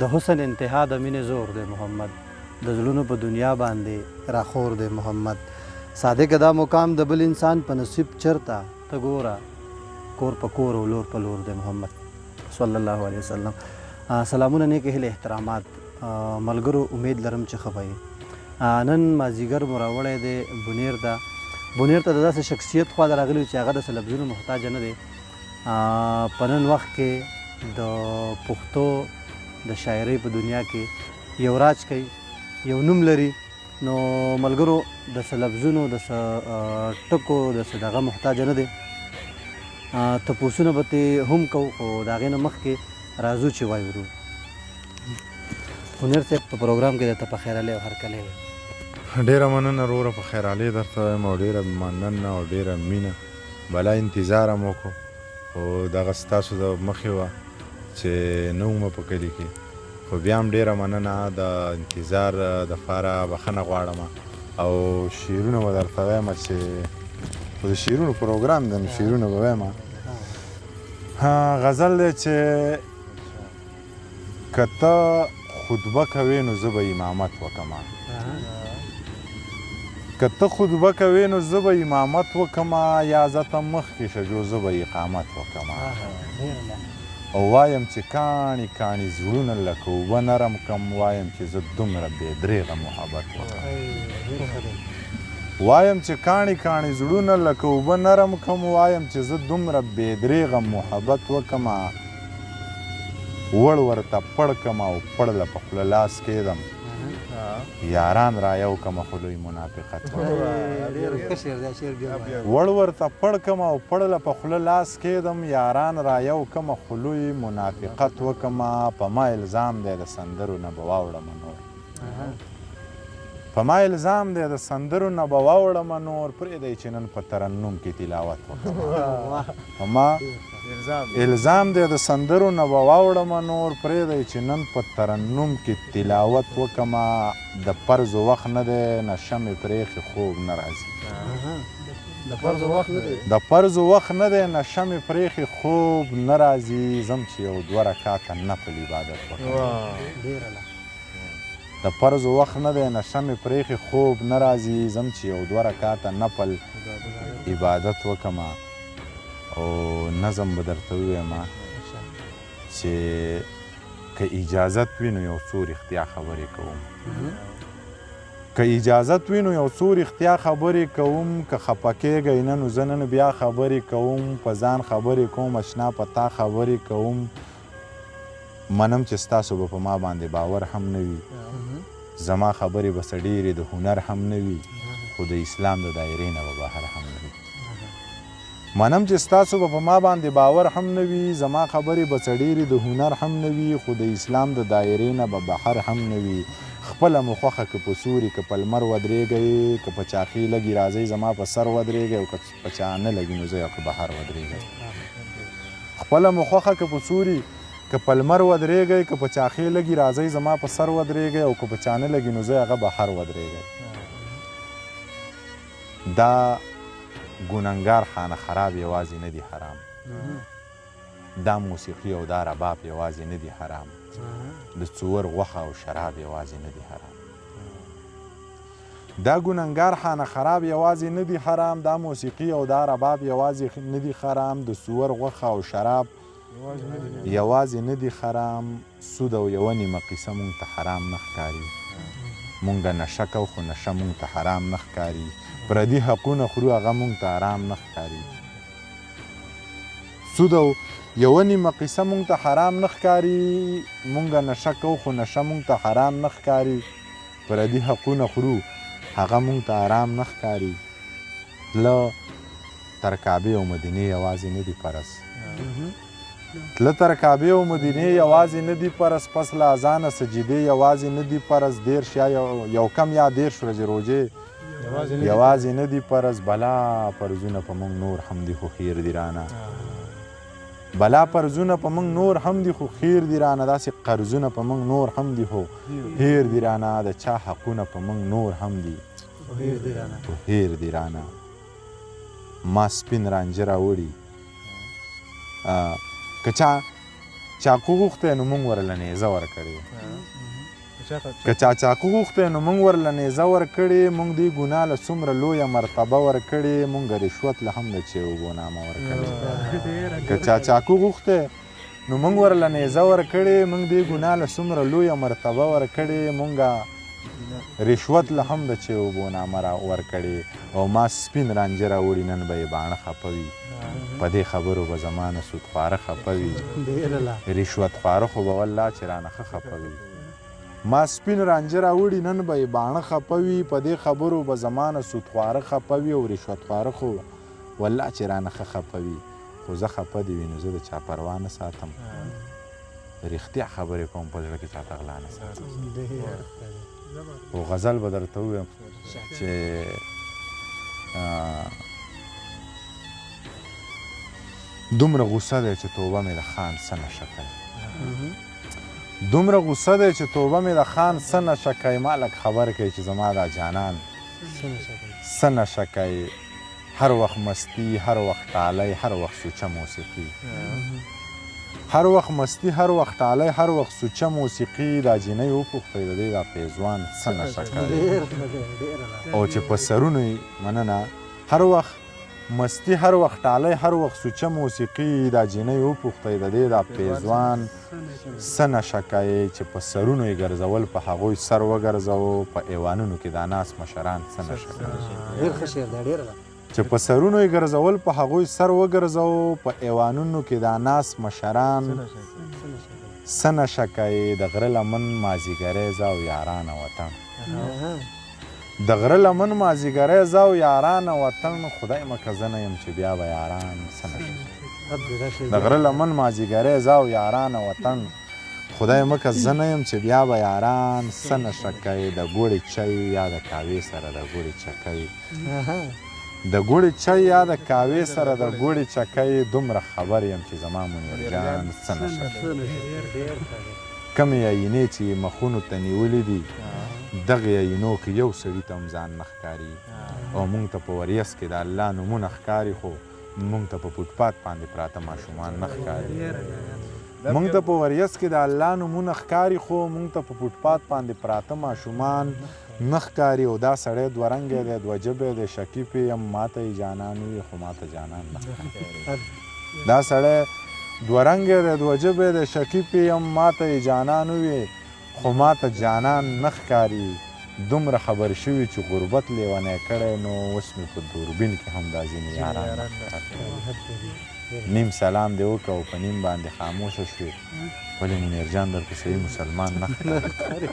د حسن انتها د مینې زور دی محمد د زړونو په دنیا باندې راخور دی محمد صادق دا مقام د بل انسان په نصیب چرته ته ګوره کور په کور او لور په لور دی محمد صلی الله علیه وسلم. سلامونه نیک هیلې احترامات ملګرو امید لرم چې ښه به یې. نن مازدیګر مو راوړی دی بونیر ته د داسې شخصیت خوا ته راغلي چې هغه د لفظونو محتاجه نه دی. په نن وخت کې د پښتو د شاعرۍ په دنیا کې یو راج کوي یو نوم لري نو ملګرو د څه لفظونو د څه ټکو د څه دغه محتاجه نه دی. تپوسونه به ترې هم کوو خو د هغې نه مخکې راځو چې وایو منیر صاحب په پروګرام کې درته په خیرالۍ او هرکلی وایي. ډېره مننه وروره په خیرالۍ درته وایم او ډېره مننه او ډېره مینه بلا انتظار هم وکړو خو دغه ستاسو د مخې وه چې نه ومه په کلي کې خو بیا هم ډېره مننه د انتظار دپاره بخښنه غواړم او شعرونه به درته وایم چې خو د شعرونو پروګرام دی نو شعرونه به وایم. غزل دی چې که ته خطبه کوې نو زه به امامت وکړم که ته خطبه کوې نو زه به امامت وکړم یا زه ته مخکې شه جو زه به اقامت وکړم او وایم چې کاڼي کاڼي زړونه لکه اوبه نرم کړم وایم چې زه دومره بې درېغه محبت وکړم وایم چې کاڼي کاڼي زړونه لکه اوبه نرم کړم وایم چې زه دومره بې درېغه محبت وکړم وړ ورته پړ کړم او پړ له په خوله لاس کېدم یاران را یو کړم خو لوی منافقت وړ ورته پړ کړم او پړ له په خوله لاس کېدم یاران را یو کړم خو لوی منافقت وکړم په ما الزام دی د سندرو نه به واوړم نور په ما الزام دی د سندرو نه به واوړم نور پرېږدی چې نن په ترنم کې تلاوت وکړم په ما الزام دی د سندرو نه به واوړم نور پرېږدی چې نن په ترنم کې تلاوت وکړم د فرض وخت نه دی نشه مې پرېښې خوب نه راځي د فرض وخت نه دی نشه مې پرېښې خوب نه راځي ځم چې یو دوه رکاته نفل عبادت وکړم د فرض وخت نه دی نشه مې پرېښې خوب نه راځي ځم چې یو دوه رکاته نفل عبادت وکړم او نظم به درته ووایم چې که اجازت وي نو یو څو رښتیا خبرې کوم که اجازت وي نو یو څو رښتیا خبرې کوم که خفه کېږئ نه نو زه نن بیا خبرې کوم په ځان خبرې کوم اشنا په تا خبرې کوم منم چې ستاسو به په ما باندې باور هم نه وي زما خبرې به څه ډېرې د هنر هم نه وي خو د اسلام د دایرې نه به بهر هم نه وي منم چې ستاسو به په ما باندې باور هم نه وي زما خبرې به څه ډېرې د هنر هم نه وي خو د اسلام د دایرې نه به بهر هم نه وي خپله مو خوښه که په سوري که په لمر ودرېږئ که په چاخې لګي راځئ زما په سر ودرېږئ او که په چا نه لګي نو زه یو که بهر ودرېږئ خپله مو خوښه که په سوري که په لمر ودرېږئ که په چاخې لګي راځئ زما په سر ودرېږئ او که په چا نه لګي نو زه هغه بهر ودرېږئ دا ګوننګار خانه خراب یوازې نه دي حرام دا موسیقي او دا رباب یوازې نه دي حرام د څور غوښه او شراب یوازې نه دي حرام دا ګوننګار خانه خراب یوازې نه دي حرام دا موسیقي او دا رباب یوازې نه دي حرام د څور غوښه او شراب یوازې نه دي حرام سود او یوه نیمه قیسه مونږ ته حرام نه ښکاري مونږه نشه کوو خو نشه مونږ ته حرام نه ښکاري پردي حقونه خورو هغه مونږ ته حرام نه ښکاري سود او یوه نیمه قیسه مونږ ته حرام نه ښکاري مونږه نشه کوو خو نشه مونږ ته حرام نه ښکاري پردي حقونه خورو هغه مونږ ته حرام نه ښکاري تله تر کعبې او مدینې یوازې نه دي فرض تله تر کعبې او مدینې یوازې نه دي فرض پس له اذانه سجدې یوازې نه دي فرض دېرش یا یو کم یا دېرش ورځې روژې یوازې نه دي فرض بلا فرضونه په موږ نور هم دي خو خیر دي رانه بلا فرضونه په موږ نور هم دي خو خیر دي رانه داسې قرضونه په موږ نور هم دي خو هیر دي رانه د چا حقونه په موږ نور هم دي خو هیر دي رانه ما سپین رانجه راوړي چاقو غوښتی نو موږ ورله نیزه ورکړې که چا چاقو غوښتی نو موږ ورله نیزه ورکړې موږ دې ګناه له څومره لویه مرتبه ورکړې موږ رشوت له هم د چې اوبو نامه ورکړې که چا چاقو غوښتی نو موږ ورله نیزه ورکړې موږ دې ګناه له څومره لویه مرتبه ورکړې موږ رشوت له هم د چې اوبو نامه ورکړې او ما سپین رانجه راوړي نن به یې باڼه خفه وي په دې خبرو به زما نه سودخواره خفه وي رشوتخواره خو به والله چې رانه ښه خفه وي ما سپین رانجه راوړي نن به یې باڼه خفه وي په دې خبرو به زما نه سودخواره خفه وي او رشوتخواره خو والله چې رانه ښه خفه وي خو زه خفه دې وي نو زه د چا پروا نه ساتم رښتیا خبرې کوم په زړه کې چاته غلا نه ساتم خو غزل به درته ووایم چې دومره غوسه دی چې توبه مې د خان څه نشه کوي دومره غوسه دی چې توبه مې د خان څه نشه کوي ما لږ خبر کوي چې زما دا جانان څه نشه کوي هر وخت مستی هر وخت ټالی هر وخت سوچه موسیقي هر وخت مستی هر وخت ټالی هر وخت سوچه موسیقي دا جینۍ وپوښتئ د دې دا پیزوان څه نشه کوي او چې په سرونو یې مننه هر وخت مستی هر وخت ټالی هر وخت سوچه موسیقي دا جینۍ وپوښتئ د دې دا پیزوان څه نشه کوي چې په سرونو یې ګرځول په هغوی سر وګرځوو په ایوانونو کې دا ناست مشران څه نشه کوي چې په سرونو یې ګرځول په هغوی سر وګرځوو په ایوانونو کې دا ناست مشران څه نشه کوي د غره لمن مازیګری زه او یارانه وطن د غره لمن مازیګری زه او یارانه وطن خدای مکه زه نه یم چې بیا به یاران څه نشه کوي د غره لمن مازیګری زه او یارانه وطن خدای مکه زه نه یم چې بیا به یاران څه نشه کوي د ګوړې چای یا د کاوې سره د ګوړې چکۍ د ګوړې چای یا د کاوې سره د ګوړې چکۍ دومره خبر یم چې زما منیر جان څه نشه کوي کمې عینې چې مخونو ته نیولې دي دغې عینو کې یو سړي ته هم ځان نه ښکاري او موږ ته په وریځ کې د الله نومونه ښکاري خو موږ ته په فوټپات باندې پراته ماشومان نه ښکاري موږ ته په وریځ کې د الله نومونه ښکاري خو موږ ته په فوټپات باندې پراته ماشومان نه ښکاري او دا سړی دوه رنګی دی دوه ژبی دی شکیف یم ما ته یې جانان وي خو ما ته جانان نه ښکاري دا سړی دوه رنګی دی دوه ژبی دی شکیف یم ما ته یې جانان وي خو ما ته جانان نه ښکاري دومره خبر شوي چې غربت لیونی کړی نو اوس مې په دوربین کې هم دا ځینې یاران نه ښکاري نیم سلام دې وکړه او په نیم باندې خاموشه شوې ولې منیر جان درته صحیح مسلمان نه ښکاري